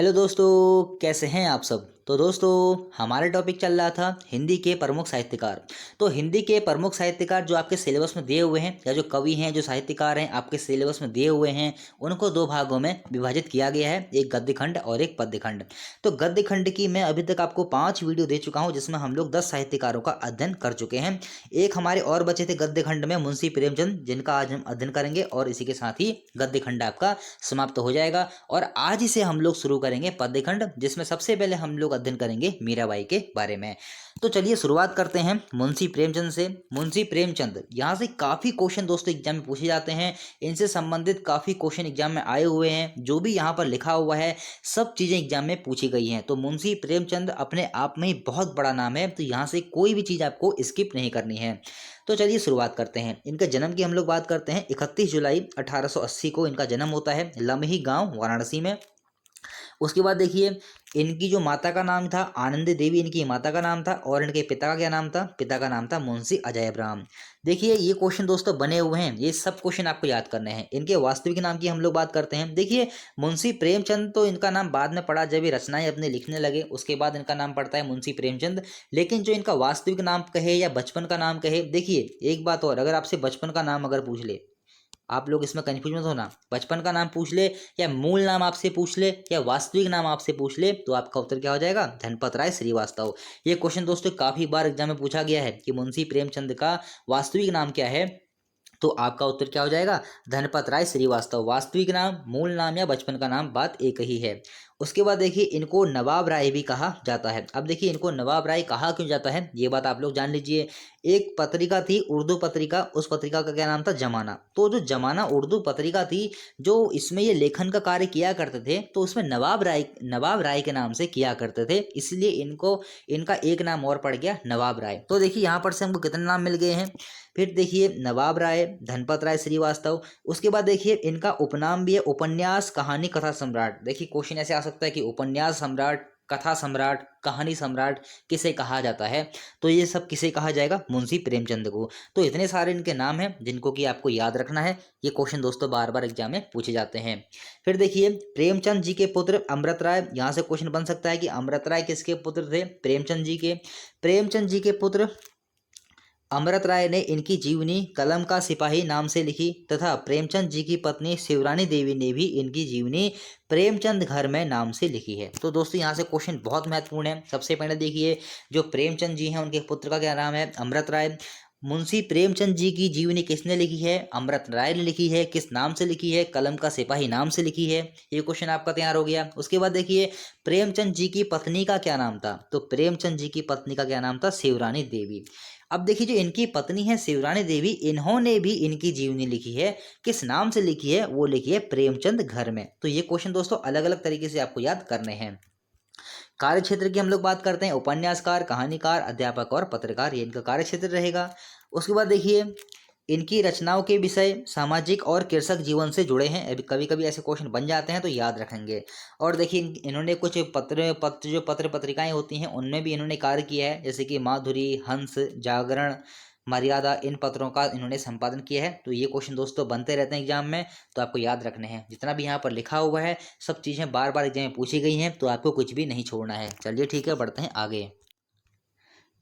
Hello दोस्तों, कैसे हैं आप सब। तो दोस्तों, हमारा टॉपिक चल रहा था हिंदी के प्रमुख साहित्यकार। तो हिंदी के प्रमुख साहित्यकार जो आपके सिलेबस में दिए हुए हैं या जो कवि हैं जो साहित्यकार हैं आपके सिलेबस में दिए हुए हैं, उनको दो भागों में विभाजित किया गया है, एक गद्य खंड और एक पद्य खंड। तो गद्य खंड की मैं अभी तक आपको 5 वीडियो दे चुका हूँ जिसमें हम लोग 10 साहित्यकारों का अध्ययन कर चुके हैं। एक हमारे और बचे थे गद्य खंड में मुंशी प्रेमचंद, जिनका आज हम अध्ययन करेंगे और इसी के साथ ही गद्य खंड आपका समाप्त हो जाएगा। और आज ही से हम लोग शुरू करेंगे पद्य खंड, जिसमें सबसे पहले हम लोग अध्ययन करेंगे मीराबाई के बारे में। तो चलिए शुरुआत करते हैं मुंशी प्रेमचंद से। मुंशी प्रेमचंद, यहाँ से काफ़ी क्वेश्चन दोस्तों एग्जाम में पूछे जाते हैं, इनसे संबंधित काफ़ी क्वेश्चन एग्जाम में आए हुए हैं। जो भी यहाँ पर लिखा हुआ है सब चीज़ें एग्जाम में पूछी गई हैं। तो मुंशी प्रेमचंद अपने आप में ही बहुत बड़ा नाम है, तो यहाँ से कोई भी चीज़ आपको स्किप नहीं करनी है। तो चलिए शुरुआत करते हैं। इनके जन्म की हम लोग बात करते हैं। 31 जुलाई 1880 को इनका जन्म होता है लमही गांव वाराणसी में। उसके बाद देखिए, इनकी जो माता का नाम था आनंदी देवी, इनकी माता का नाम था। और इनके पिता का क्या नाम था? पिता का नाम था मुंशी अजय राम। देखिए ये क्वेश्चन दोस्तों बने हुए हैं, ये सब क्वेश्चन आपको याद करने हैं। इनके वास्तविक नाम की हम लोग बात करते हैं। देखिए मुंशी प्रेमचंद तो इनका नाम बाद में पड़ा, जब ये रचनाएं अपने लिखने लगे उसके बाद इनका नाम पड़ता है मुंशी प्रेमचंद। लेकिन जो इनका वास्तविक नाम कहे या बचपन का नाम कहे, देखिए एक बात और, अगर आपसे बचपन का नाम अगर पूछ ले, आप लोग इसमें कंफ्यूज मत होना, बचपन का नाम पूछ ले या मूल नाम आपसे पूछ ले या वास्तविक नाम आपसे पूछ ले, तो आपका उत्तर क्या हो जाएगा? धनपत राय श्रीवास्तव। ये क्वेश्चन दोस्तों काफी बार एग्जाम में पूछा गया है कि मुंशी प्रेमचंद का वास्तविक नाम क्या है, तो आपका उत्तर क्या हो जाएगा? धनपत राय श्रीवास्तव। वास्तविक नाम, मूल नाम या बचपन का नाम, बात एक ही है। उसके बाद देखिए, इनको नवाब राय भी कहा जाता है। अब देखिए इनको नवाब राय कहा क्यों जाता है, ये बात आप लोग जान लीजिए। एक पत्रिका थी उर्दू पत्रिका, उस पत्रिका का क्या नाम था? जमाना। तो जो जमाना उर्दू पत्रिका थी, जो इसमें ये लेखन का कार्य किया करते थे, तो उसमें नवाब राय के नाम से किया करते थे, इसलिए इनको इनका एक नाम और पड़ गया नवाब राय। तो देखिए यहाँ पर से हमको कितने नाम मिल गए हैं। फिर देखिए नवाब राय, धनपत राय श्रीवास्तव। उसके बाद देखिए इनका उपनाम भी है उपन्यास कहानी कथा सम्राट। देखिए क्वेश्चन ऐसे आ सकता है कि उपन्यास सम्राट, कथा सम्राट, कहानी सम्राट किसे कहा जाता है, तो ये सब किसे कहा जाएगा? मुंशी प्रेमचंद को। तो इतने सारे इनके नाम हैं जिनको कि आपको याद रखना है। ये क्वेश्चन दोस्तों बार बार एग्जाम में पूछे जाते हैं। फिर देखिए प्रेमचंद जी के पुत्र अमृत राय, यहाँ से क्वेश्चन बन सकता है कि अमृत राय किसके पुत्र थे? प्रेमचंद जी के। प्रेमचंद जी के पुत्र अमृत राय ने इनकी जीवनी कलम का सिपाही नाम से लिखी, तथा प्रेमचंद जी की पत्नी शिवरानी देवी ने भी इनकी जीवनी प्रेमचंद घर में नाम से लिखी है। तो दोस्तों यहाँ से क्वेश्चन बहुत महत्वपूर्ण है। सबसे पहले देखिए, जो प्रेमचंद जी हैं उनके पुत्र का क्या नाम है? अमृत राय। मुंशी प्रेमचंद जी की जीवनी किसने लिखी है? अमृत राय ने लिखी है। किस नाम से लिखी है? कलम का सिपाही नाम से लिखी है। ये क्वेश्चन आपका तैयार हो गया। उसके बाद देखिए, प्रेमचंद जी की पत्नी का क्या नाम था? तो प्रेमचंद जी की पत्नी का क्या नाम था? शिवरानी देवी। अब देखिए, जो इनकी पत्नी है शिवरानी देवी, इन्होंने भी इनकी जीवनी लिखी है। किस नाम से लिखी है? वो लिखी है प्रेमचंद घर में। तो ये क्वेश्चन दोस्तों अलग अलग तरीके से आपको याद करने हैं। कार्य क्षेत्र की हम लोग बात करते हैं। उपन्यासकार, कहानीकार, अध्यापक और पत्रकार, ये इनका कार्य क्षेत्र रहेगा। उसके बाद देखिए, इनकी रचनाओं के विषय सामाजिक और कृषक जीवन से जुड़े हैं। अभी कभी कभी ऐसे क्वेश्चन बन जाते हैं तो याद रखेंगे। और देखिए इन्होंने कुछ पत्र पत्रिकाएं होती हैं उनमें भी इन्होंने कार्य किया है, जैसे कि माधुरी, हंस, जागरण, मर्यादा, इन पत्रों का इन्होंने संपादन किया है। तो ये क्वेश्चन दोस्तों बनते रहते हैं एग्जाम में, तो आपको याद रखने हैं। जितना भी यहाँ पर लिखा हुआ है सब चीज़ें बार बार एग्जाम में पूछी गई हैं, तो आपको कुछ भी नहीं छोड़ना है। चलिए ठीक है, बढ़ते हैं आगे।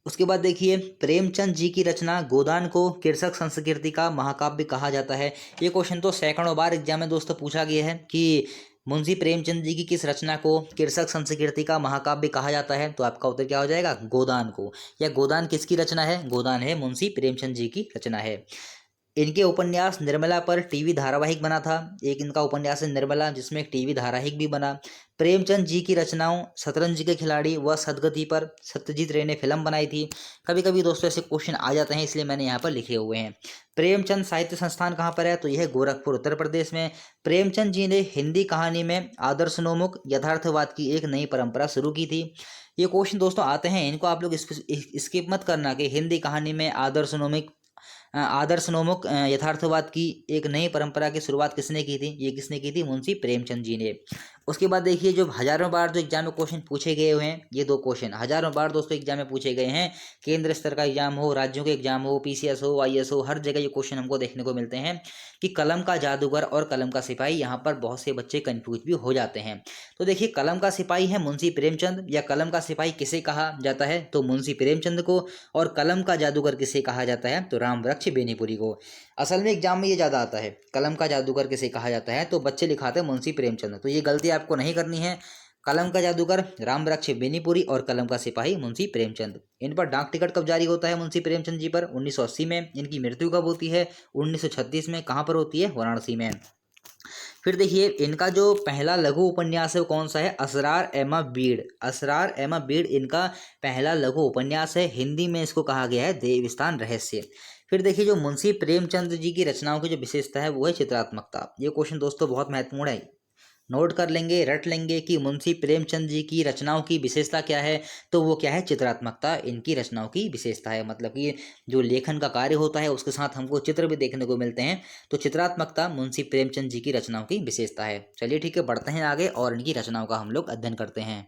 उसके बाद देखिए, प्रेमचंद जी की रचना गोदान को कृषक संस्कृति का महाकाव्य कहा जाता है। ये क्वेश्चन तो सैकड़ों बार एग्जाम में दोस्तों पूछा गया है कि मुंशी प्रेमचंद जी की किस रचना को कृषक संस्कृति का महाकाव्य कहा जाता है, तो आपका उत्तर क्या हो जाएगा? गोदान को। या गोदान किसकी रचना है? गोदान है मुंशी प्रेमचंद जी की रचना है। इनके उपन्यास निर्मला पर टीवी धारावाहिक बना था। एक इनका उपन्यास है निर्मला, जिसमें एक टीवी धारावाहिक भी बना। प्रेमचंद जी की रचनाओं शतरंज के खिलाड़ी व सदगति पर सत्यजीत रे ने फिल्म बनाई थी। कभी कभी दोस्तों ऐसे क्वेश्चन आ जाते हैं, इसलिए मैंने यहाँ पर लिखे हुए हैं। प्रेमचंद साहित्य संस्थान कहाँ पर है? तो यह है गोरखपुर, उत्तर प्रदेश में। प्रेमचंद जी ने हिंदी कहानी में आदर्शनोन्मुख यथार्थवाद की एक नई परंपरा शुरू की थी। ये क्वेश्चन दोस्तों आते हैं, इनको आप लोग स्किप मत करना कि हिंदी कहानी में आदर्शनोन्मुख यथार्थवाद की एक नई परंपरा की शुरुआत किसने की थी? ये किसने की थी? मुंशी प्रेमचंद जी ने। उसके बाद देखिए जो हजारों बार जो एग्जाम में क्वेश्चन पूछे गए हुए हैं, ये 2 क्वेश्चन हजारों बार दोस्तों एग्जाम में पूछे गए हैं। केंद्र स्तर का एग्जाम हो, राज्यों के एग्जाम हो, पीसीएस हो, आईएएस हो, हर जगह ये क्वेश्चन हमको देखने को मिलते हैं कि कलम का जादूगर और कलम का सिपाही। यहाँ पर बहुत से बच्चे कंफ्यूज भी हो जाते हैं। तो देखिए कलम का सिपाही है मुंशी प्रेमचंद, या कलम का सिपाही किसे कहा जाता है तो मुंशी प्रेमचंद को, और कलम का जादूगर किसे कहा जाता है तो रामवृक्ष बेनीपुरी को। असल में एग्जाम में ये ज़्यादा आता है, कलम का जादूगर किसे कहा जाता है तो बच्चे लिखाते हैं मुंशी प्रेमचंद। तो ये गलती आपको नहीं करनी है। कलम का जादूगर रामवृक्ष बेनीपुरी और कलम का सिपाही मुंशी प्रेमचंद। इन पर डाक टिकट कब जारी होता है मुंशी प्रेमचंद जी पर? 1980 में। इनकी मृत्यु कब होती है? 1936 में। कहाँ पर होती है? वाराणसी में। फिर देखिए इनका जो पहला लघु उपन्यास है वो कौन सा है? असरार एमा बीड़। असरार एमा बीड़ इनका पहला लघु उपन्यास है। हिंदी में इसको कहा गया है देवस्थान रहस्य। फिर देखिए जो मुंशी प्रेमचंद जी की रचनाओं की जो विशेषता है वो है चित्रात्मकता। ये क्वेश्चन दोस्तों बहुत महत्वपूर्ण है, नोट कर लेंगे, रट लेंगे कि मुंशी प्रेमचंद जी की रचनाओं की विशेषता क्या है तो वो क्या है? चित्रात्मकता इनकी रचनाओं की विशेषता है। मतलब कि जो लेखन का कार्य होता है उसके साथ हमको चित्र भी देखने को मिलते हैं, तो चित्रात्मकता मुंशी प्रेमचंद जी की रचनाओं की विशेषता है। चलिए ठीक है, बढ़ते हैं आगे और इनकी रचनाओं का हम लोग अध्ययन करते हैं।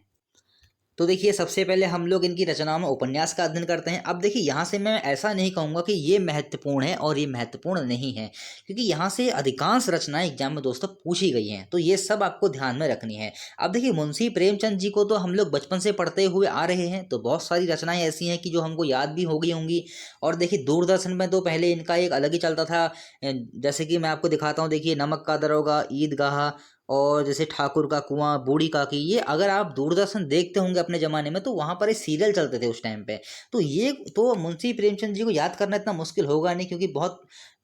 तो देखिए सबसे पहले हम लोग इनकी रचनाओं में उपन्यास का अध्ययन करते हैं। अब देखिए यहाँ से मैं ऐसा नहीं कहूँगा कि ये महत्वपूर्ण है और ये महत्वपूर्ण नहीं है, क्योंकि यहाँ से अधिकांश रचनाएं एग्जाम में दोस्तों पूछी गई हैं, तो ये सब आपको ध्यान में रखनी है। अब देखिए मुंशी प्रेमचंद जी को तो हम लोग बचपन से पढ़ते हुए आ रहे हैं, तो बहुत सारी रचनाएं ऐसी हैं कि जो हमको याद भी हो गई होंगी। और देखिए दूरदर्शन में तो पहले इनका एक अलग ही चलता था, जैसे कि मैं आपको दिखाता हूँ। देखिए नमक का दरोगा, ईदगाह, और जैसे ठाकुर का कुआं, बूढ़ी काकी, ये अगर आप दूरदर्शन देखते होंगे अपने ज़माने में तो वहाँ पर ये सीरियल चलते थे उस टाइम पे। तो ये तो मुंशी प्रेमचंद जी को याद करना इतना मुश्किल होगा नहीं, क्योंकि बहुत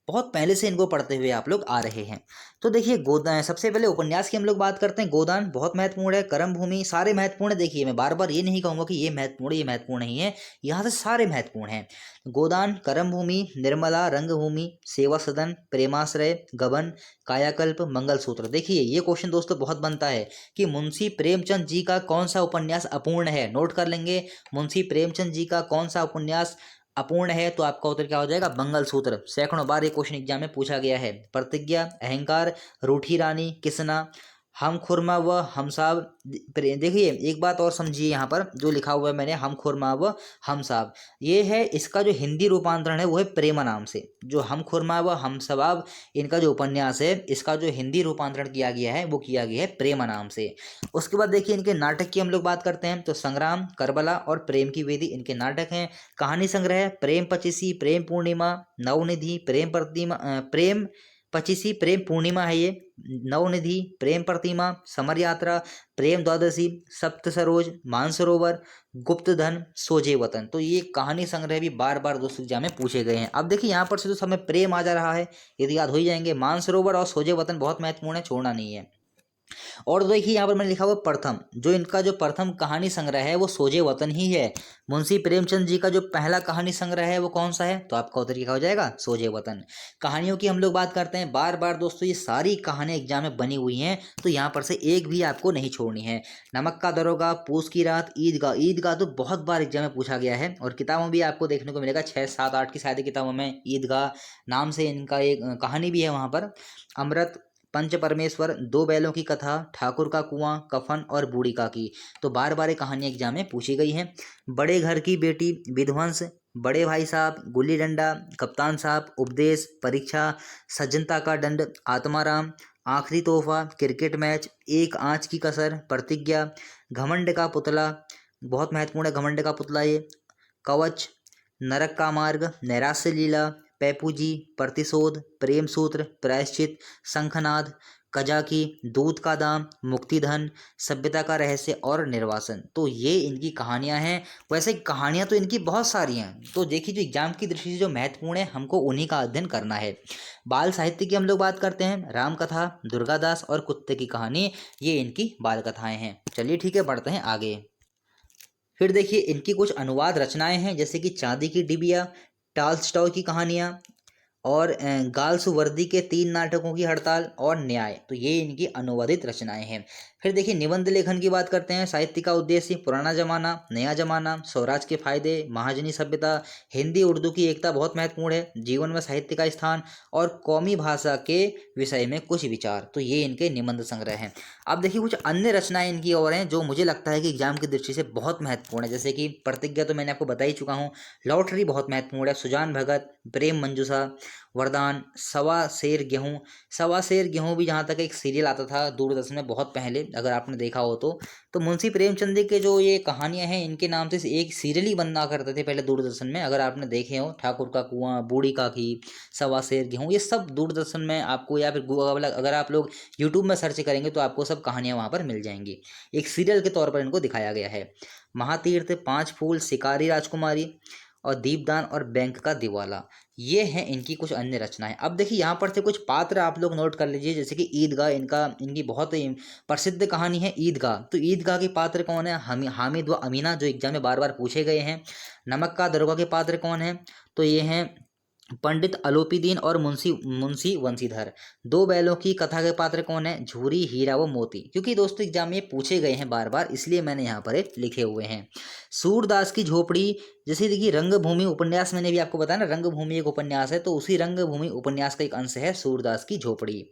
बहुत पहले से इनको पढ़ते हुए आप लोग आ रहे हैं। तो देखिए गोदान, सबसे पहले उपन्यास की हम लोग बात करते हैं। गोदान बहुत महत्वपूर्ण है, कर्म भूमि सारे महत्वपूर्ण है। देखिए मैं बार बार ये नहीं कहूँगा कि ये महत्वपूर्ण ये महत्वपूर्ण नहीं है, यहाँ से सारे महत्वपूर्ण हैं। गोदान, कर्म भूमि, निर्मला, रंगभूमि, सेवा सदन, प्रेमाश्रय, गबन, कायाकल्प, मंगलसूत्र। देखिए ये क्वेश्चन दोस्तों बहुत बनता है कि मुंशी प्रेमचंद जी का कौन सा उपन्यास अपूर्ण है। नोट कर लेंगे, मुंशी प्रेमचंद जी का कौन सा उपन्यास अपूर्ण है तो आपका उत्तर क्या हो जाएगा? मंगलसूत्र। सैकड़ों बार ये क्वेश्चन एग्जाम में पूछा गया है। प्रतिज्ञा, अहंकार, रूठी रानी, किसना, हम खुरमा व हम साहब। देखिए एक बात और समझिए, यहाँ पर जो लिखा हुआ है मैंने, हम खुरमा व हम साहब, ये है इसका जो हिंदी रूपांतरण है वो है प्रेमा नाम से। जो हम खुरमा व हम सबाब इनका जो उपन्यास है, इसका जो हिंदी रूपांतरण किया गया है वो किया गया है प्रेमा नाम से। उसके बाद देखिए इनके नाटक की हम लोग बात करते हैं, तो संग्राम, करबला और प्रेम की वेदी इनके नाटक हैं। कहानी संग्रह, प्रेम पचीसी, प्रेम पूर्णिमा, नवनिधि, प्रेम प्रतिमा, प्रेम पचीसी, प्रेम पूर्णिमा है ये, नवनिधि, प्रेम प्रतिमा, समर यात्रा, प्रेम द्वादशी, सप्त सरोज, मानसरोवर, गुप्त धन, सोजे वतन। तो ये कहानी संग्रह भी बार बार दोस्तों एग्जाम में पूछे गए हैं। अब देखिए यहाँ पर से तो समय प्रेम आ जा रहा है, यदि याद हो ही जाएंगे। मानसरोवर और सोजे वतन बहुत महत्वपूर्ण है, छोड़ना नहीं है। और देखिए यहाँ पर मैंने लिखा हुआ प्रथम, जो इनका जो प्रथम कहानी संग्रह है वो सोजे वतन ही है। मुंशी प्रेमचंद जी का जो पहला कहानी संग्रह है वो कौन सा है तो आपका उत्तर क्या हो जाएगा? सोजे वतन। कहानियों की हम लोग बात करते हैं। बार बार दोस्तों ये सारी कहानियां एग्जाम में बनी हुई हैं, तो यहाँ पर से एक भी आपको नहीं छोड़नी है। नमक का दरोगा, पूस की रात, ईदगाह। ईदगाह तो बहुत बार एग्जाम में पूछा गया है, और किताबों भी आपको देखने को मिलेगा 6, 7, 8 की शायद किताबों में ईदगाह नाम से इनका एक कहानी भी है वहाँ पर। अमृत, पंच परमेश्वर, दो बैलों की कथा, ठाकुर का कुआं, कफन और बूढ़ी काकी। तो बार बार ये कहानी एग्जाम में पूछी गई हैं। बड़े घर की बेटी, विध्वंस, बड़े भाई साहब, गुल्ली डंडा, कप्तान साहब, उपदेश, परीक्षा, सज्जनता का दंड, आत्माराम, आखिरी तोहफा, क्रिकेट मैच, एक आंच की कसर, प्रतिज्ञा, घमंड का पुतला, बहुत महत्वपूर्ण है घमंड का पुतला ये, कवच, नरक का मार्ग, नैराश्य लीला, पैपूजी, प्रतिशोध, प्रेम सूत्र, प्रायश्चित, शंखनाद, कजाकी, दूध का दाम, मुक्तिधन, सभ्यता का रहस्य और निर्वासन। तो ये इनकी कहानियां हैं। वैसे कहानियां तो इनकी बहुत सारी हैं, तो देखिए जो एग्जाम की दृष्टि से जो महत्वपूर्ण है हमको उन्हीं का अध्ययन करना है। बाल साहित्य की हम लोग बात करते हैं। राम कथा, दुर्गादास और कुत्ते की कहानी, ये इनकी बाल कथाएं हैं। चलिए ठीक है, बढ़ते हैं आगे। फिर देखिए इनकी कुछ अनुवाद रचनाएं हैं, जैसे कि चांदी की डिबिया, टॉल्स्टॉय की कहानियां, और गाल सुवर्दी के 3 नाटकों की हड़ताल और न्याय। तो ये इनकी अनुवादित रचनाएं हैं। फिर देखिए निबंध लेखन की बात करते हैं। साहित्य का उद्देश्य पुराना जमाना, नया जमाना, स्वराज के फायदे, महाजनी सभ्यता, हिंदी उर्दू की एकता बहुत महत्वपूर्ण है, जीवन में साहित्य का स्थान और कौमी भाषा के विषय में कुछ विचार। तो ये इनके निबंध संग्रह हैं। अब देखिए कुछ अन्य रचनाएं इनकी और हैं जो मुझे लगता है कि एग्जाम की दृष्टि से बहुत महत्वपूर्ण है। जैसे कि प्रतिज्ञा तो मैंने आपको बता ही चुका हूँ, लॉटरी बहुत महत्वपूर्ण है, सुजान भगत, प्रेम मंजूषा, वरदान, सवा शेर गेहूँ। सवा शेर गेहूँ भी जहाँ तक एक सीरियल आता था दूरदर्शन में बहुत पहले, अगर आपने देखा हो तो मुंशी प्रेमचंद के जो ये कहानियां हैं इनके नाम से एक सीरियल ही बनना करते थे पहले दूरदर्शन में, अगर आपने देखे हो। ठाकुर का कुआं, बूढ़ी काकी, सवा शेर गेहूँ, ये सब दूरदर्शन में आपको, या फिर गूगल अगर आप लोग यूट्यूब में सर्च करेंगे तो आपको सब कहानियां वहाँ पर मिल जाएंगी। एक सीरियल के तौर पर इनको दिखाया गया है। महातीर्थ, पांच फूल, शिकारी राजकुमारी और दीपदान और बैंक का दिवाला, ये हैं इनकी कुछ अन्य रचनाएं। अब देखिए यहाँ पर से कुछ पात्र आप लोग नोट कर लीजिए। जैसे कि ईदगाह, इनकी बहुत ही प्रसिद्ध कहानी है ईदगाह। तो ईदगाह के पात्र कौन है? हामिद व अमीना, जो एग्जाम में बार बार पूछे गए हैं। नमक का दरोगा के पात्र कौन है? तो ये हैं पंडित अलोपीदीन और मुंशी मुंशी वंशीधर। दो बैलों की कथा के पात्र कौन है? झूरी, हीरा व मोती। क्योंकि दोस्तों एग्जाम में पूछे गए हैं बार बार, इसलिए मैंने यहाँ पर लिखे हुए हैं। सूरदास की झोपड़ी, जैसे देखिए रंगभूमि उपन्यास, मैंने भी आपको बताया ना रंगभूमि एक उपन्यास है, तो उसी रंगभूमि उपन्यास का एक अंश है सूरदास की झोपड़ी।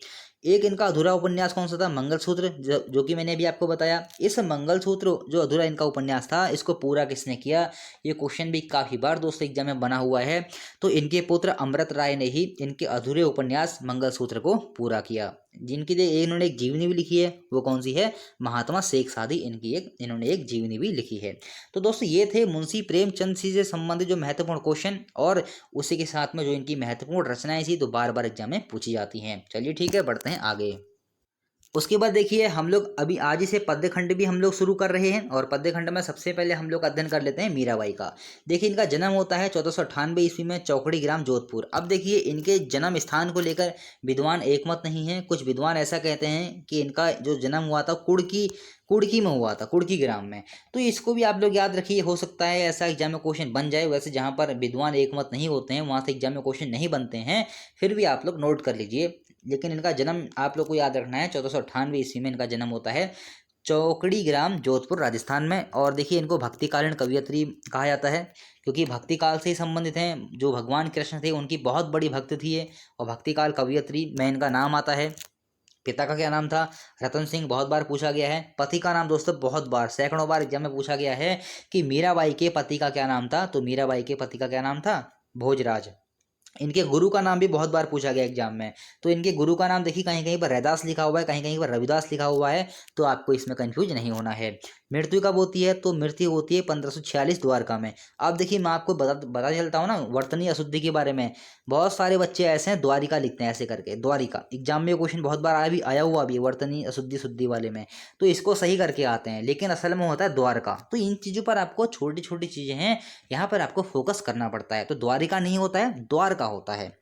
एक इनका अधूरा उपन्यास कौन सा था? मंगलसूत्र, जो कि मैंने अभी आपको बताया। इस मंगलसूत्र जो अधूरा इनका उपन्यास था, इसको पूरा किसने किया? ये क्वेश्चन भी काफी बार दोस्तों एग्जाम में बना हुआ है। तो इनके पुत्र अमृत राय ने ही इनके अधूरे उपन्यास मंगलसूत्र को पूरा किया। जिनकी इन्होंने एक जीवनी भी लिखी है, वो कौन सी है? महात्मा शेख सादी, इन्होंने एक जीवनी भी लिखी है। तो दोस्तों ये थे मुंशी प्रेमचंद जी से संबंधित जो महत्वपूर्ण क्वेश्चन, और उसी के साथ में जो इनकी महत्वपूर्ण रचनाएं थी, तो बार बार एग्जाम में पूछी जाती हैं। चलिए ठीक है, बढ़ते हैं आगे। उसके बाद देखिए हम लोग अभी आज ही से पद्य खंड भी हम लोग शुरू कर रहे हैं, और पद्य खंड में सबसे पहले हम लोग अध्ययन कर लेते हैं मीराबाई का। देखिए इनका जन्म होता है 1498 ईस्वी में चौकड़ी ग्राम जोधपुर। अब देखिए इनके जन्म स्थान को लेकर विद्वान एकमत नहीं है। कुछ विद्वान ऐसा कहते हैं कि इनका जो जन्म हुआ था कुड़की में हुआ था, कुड़की ग्राम में। तो इसको भी आप लोग याद रखिए, हो सकता है ऐसा एग्जाम में क्वेश्चन बन जाए। वैसे जहाँ पर विद्वान एकमत नहीं होते हैं वहाँ से एग्जाम में क्वेश्चन नहीं बनते हैं, फिर भी आप लोग नोट कर लीजिए। लेकिन इनका जन्म आप लोग को याद रखना है, 1498 ईस्वी में इनका जन्म होता है चौकड़ी ग्राम जोधपुर राजस्थान में। और देखिए इनको भक्तिकालीन कवयित्री कहा जाता है, क्योंकि भक्ति काल से ही संबंधित हैं। जो भगवान कृष्ण थे उनकी बहुत बड़ी भक्त थी ये, और भक्तिकाल कवयित्री में इनका नाम आता है। पिता का क्या नाम था? रतन सिंह, बहुत बार पूछा गया है। पति का नाम दोस्तों बहुत बार, सैकड़ों बार एग्जाम में पूछा गया है कि मीराबाई के पति का क्या नाम था? तो मीराबाई के पति का क्या नाम था? भोजराज। इनके गुरु का नाम भी बहुत बार पूछा गया एग्जाम में। तो इनके गुरु का नाम देखिए कहीं कहीं पर रैदास लिखा हुआ है, कहीं कहीं पर रविदास लिखा हुआ है, तो आपको इसमें कंफ्यूज नहीं होना है। मृत्यु कब होती है? तो मृत्यु होती है 1546 द्वारका में। अब देखिए मैं आपको बता चलता हूँ ना वर्तनी अशुद्धि के बारे में। बहुत सारे बच्चे ऐसे हैं द्वारिका लिखते हैं ऐसे करके, द्वारिका। एग्जाम में क्वेश्चन बहुत बार आया हुआ भी है वर्तनी अशुद्धि शुद्धि वाले में, तो इसको सही करके आते हैं, लेकिन असल में होता है द्वारका। तो इन चीज़ों पर आपको छोटी छोटी चीज़ें हैं, यहाँ पर आपको फोकस करना पड़ता है। तो द्वारिका नहीं होता है, द्वारका होता है।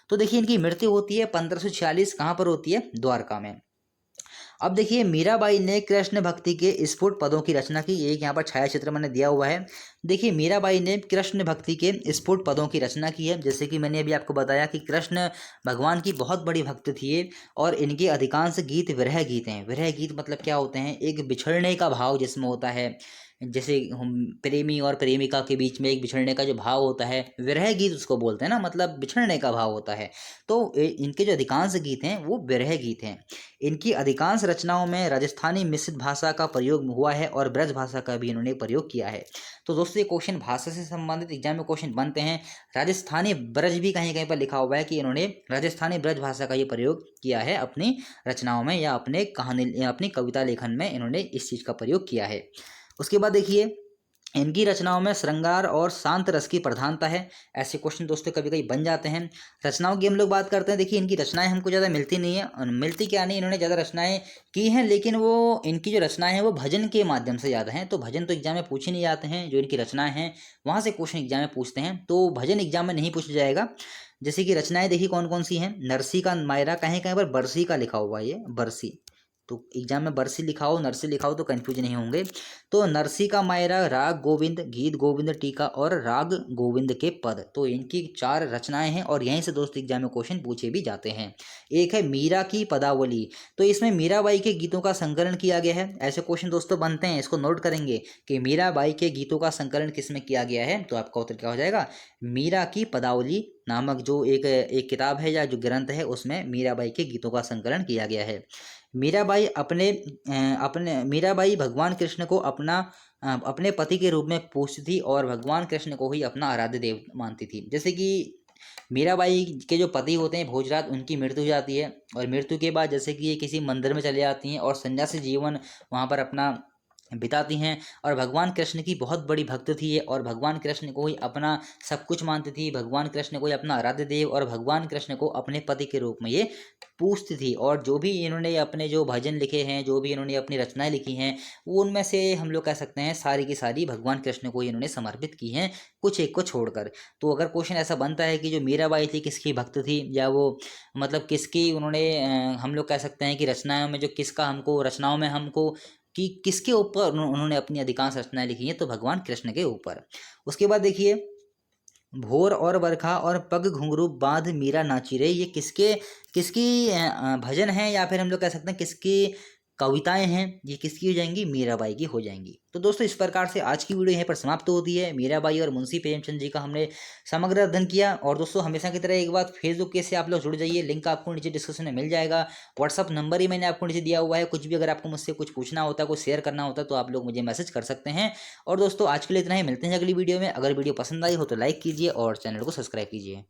तो देखिए इनकी मृत्यु होती है 1546, कहाँ पर होती है? द्वारका में। अब देखिए मीराबाई ने कृष्ण भक्ति के स्फुट पदों की रचना की। एक यहाँ पर छाया चित्र मैंने दिया हुआ है। देखिए मीराबाई ने कृष्ण भक्ति के स्फुट पदों की रचना की है। जैसे कि मैंने अभी आपको बताया कि कृष्ण भगवान की बहुत बड़ी भक्त थी ये, और इनके अधिकांश गीत विरह गीत हैं। विरह गीत मतलब क्या होते हैं? एक बिछड़ने का भाव जिसमें होता है, जैसे हम प्रेमी और प्रेमिका के बीच में एक बिछड़ने का जो भाव होता है, विरह गीत उसको बोलते हैं ना, मतलब बिछड़ने का भाव होता है। तो इनके जो अधिकांश गीत हैं वो विरह गीत हैं। इनकी अधिकांश रचनाओं में राजस्थानी मिश्रित भाषा का प्रयोग हुआ है, और ब्रज भाषा का भी इन्होंने प्रयोग किया है। तो दोस्तों ये क्वेश्चन भाषा से संबंधित एग्जाम में क्वेश्चन बनते हैं। राजस्थानी ब्रज भी कहीं कहीं पर लिखा हुआ है कि इन्होंने राजस्थानी ब्रज भाषा का ये प्रयोग किया है अपनी रचनाओं में, या अपने कहानी या अपनी कविता लेखन में इन्होंने इस चीज़ का प्रयोग किया है। उसके बाद देखिए इनकी रचनाओं में श्रृंगार और शांत रस की प्रधानता है। ऐसे क्वेश्चन दोस्तों कभी कभी बन जाते हैं। रचनाओं की हम लोग बात करते हैं। देखिए इनकी रचनाएं हमको ज़्यादा मिलती नहीं है, और मिलती क्या नहीं, इन्होंने ज़्यादा रचनाएं की हैं, लेकिन वो इनकी जो रचनाएं हैं वो भजन के माध्यम से ज़्यादा हैं। तो भजन तो एग्जाम में पूछे नहीं जाते हैं, जो इनकी रचनाएं हैं वहाँ से क्वेश्चन एग्जाम में पूछते हैं, तो भजन एग्जाम में नहीं पूछा जाएगा। जैसे कि रचनाएं देखिए कौन कौन सी हैं। नरसी का मायरा, कहीं कहीं पर बरसी का लिखा हुआ है, ये बरसी, तो एग्जाम में बरसी लिखा हो नरसी लिखा हो तो कन्फ्यूज नहीं होंगे। तो नरसी का मायरा, राग गोविंद, गीत गोविंद, टीका और राग गोविंद के पद, तो इनकी 4 रचनाएं हैं और यहीं से दोस्तों एग्जाम में क्वेश्चन पूछे भी जाते हैं। एक है मीरा की पदावली, तो इसमें मीराबाई के गीतों का संकलन किया गया है। ऐसे क्वेश्चन दोस्तों बनते हैं, इसको नोट करेंगे कि मीराबाई के गीतों का संकलन किसमें किया गया है, तो आपका उत्तर क्या हो जाएगा, मीरा की पदावली नामक जो एक किताब है या जो ग्रंथ है उसमें मीराबाई के गीतों का संकलन किया गया है। मीराबाई भगवान कृष्ण को अपने पति के रूप में पूजती थी और भगवान कृष्ण को ही अपना आराध्य देव मानती थी। जैसे कि मीराबाई के जो पति होते हैं भोजराज, उनकी मृत्यु हो जाती है और मृत्यु के बाद जैसे कि ये किसी मंदिर में चले जाती हैं और सन्यासी जीवन वहाँ पर अपना बिताती हैं और भगवान कृष्ण की बहुत बड़ी भक्त थी ये और भगवान कृष्ण को ही अपना सब कुछ मानती थी, भगवान कृष्ण को ही अपना आराध्य देव और भगवान कृष्ण को अपने पति के रूप में ये पूजती थी। और जो भी इन्होंने अपने जो भजन लिखे हैं, जो भी इन्होंने अपनी रचनाएं लिखी हैं, वो उनमें से हम लोग कह सकते हैं सारी की सारी भगवान कृष्ण को ही इन्होंने समर्पित की हैं, कुछ एक को छोड़कर। तो अगर क्वेश्चन ऐसा बनता है कि जो मीराबाई थी किसकी भक्त थी या वो मतलब किसकी उन्होंने हम लोग कह सकते हैं कि रचनाओं में जो किसका हमको रचनाओं में हमको कि किसके ऊपर उन्होंने अपनी अधिकांश रचनाएं लिखी हैं, तो भगवान कृष्ण के ऊपर। उसके बाद देखिए, भोर और बरखा और पग घुंघरू बांध मीरा नाची रे, ये किसके किसकी भजन है या फिर हम लोग कह सकते हैं किसकी कविताएं हैं, ये किसकी हो जाएंगी, मीराबाई की हो जाएंगी। तो दोस्तों इस प्रकार से आज की वीडियो यहीं पर समाप्त होती है। मीराबाई और मुंशी प्रेमचंद जी का हमने समग्र अध्ययन किया। और दोस्तों हमेशा की तरह एक बात, फेसबुक के से आप लोग जुड़ जाइए, लिंक आपको नीचे डिस्क्रिप्शन में मिल जाएगा। व्हाट्सअप नंबर ही मैंने आपको नीचे दिया हुआ है, कुछ भी अगर आपको मुझसे कुछ पूछना होता है, कुछ शेयर करना होता है तो आप लोग मुझे मैसेज कर सकते हैं। और दोस्तों आज के लिए इतना ही, मिलते हैं अगली वीडियो में। अगर वीडियो पसंद आई हो तो लाइक कीजिए और चैनल को सब्सक्राइब कीजिए।